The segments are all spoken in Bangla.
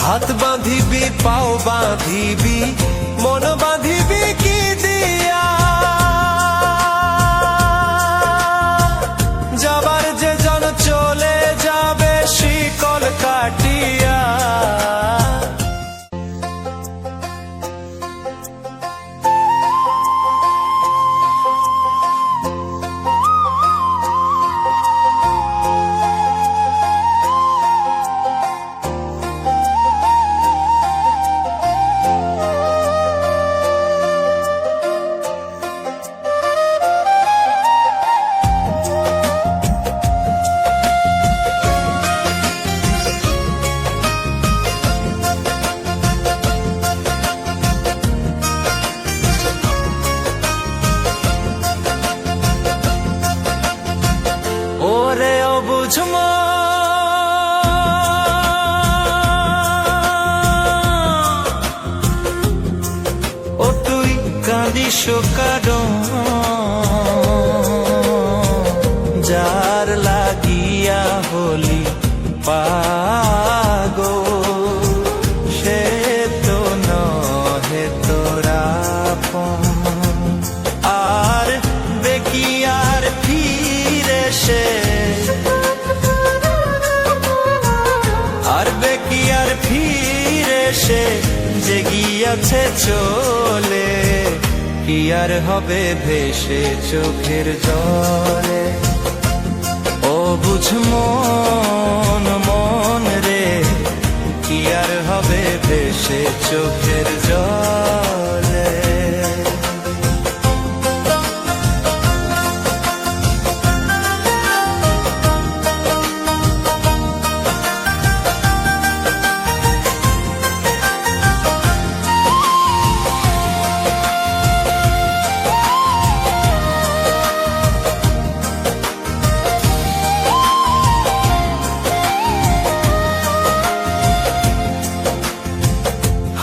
হাত বাঁধিবি পাও বাঁধিবি মন বাঁধিবি কি দিয়া, যাবার যে জন চলে যাবে শিকল কাটিয়া। ওরে অবুঝ ও তুই কাঁদিস কারণ যার লাগিয়া হলি পাগল, সে তো নহে তোরা আর বেকি আর ফিরে সে, আর বেকি আর ফিরে সে যে গিয়াছে চলে, কি আর হবে ভেসে চোখের জলে। ও বুঝ মন মন রে, কি আর হবে ভেসে চোখের জলে।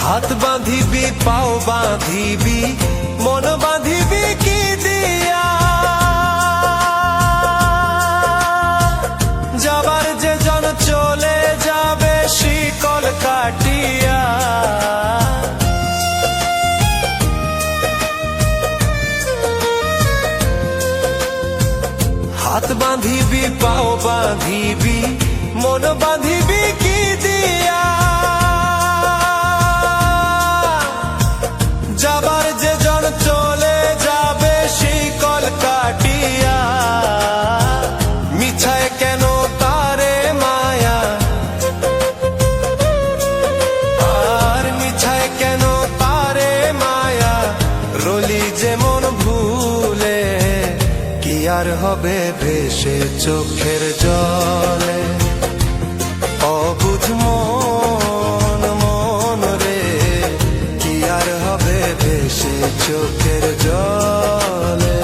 হাত বাঁধিবি পাও বাঁধিবি মন বাঁধিবি কি দিয়া, যাবার যে জন চলে যাবে শিকল কাটিয়া। হাত বাঁধিবি পাও বাঁধিবি মন বাঁধিবি কি দিয়া, যাবার যে জন চলে যাবে শিকল কাটিয়া। মিছায় কেন তারে মায়া, আর মিছায় কেন তারে মায়া, রলি যেমন ভুলে, কি আর হবে ভেসে চোখের জলে। অবুঝ মন মন রে, কি আর হবে ভেসে চোখের জলে।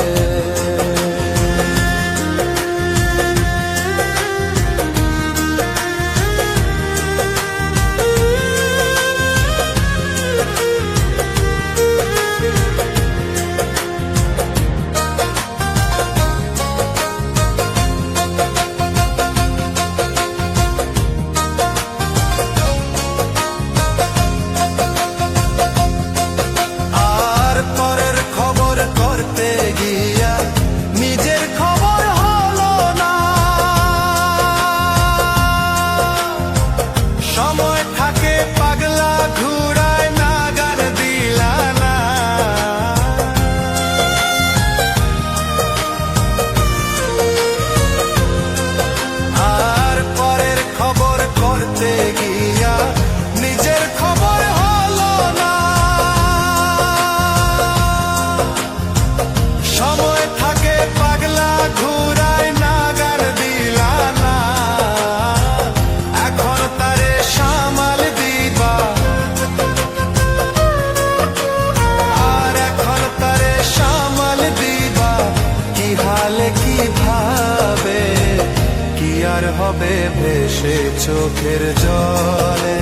হবে ভেসে চোখের জলে।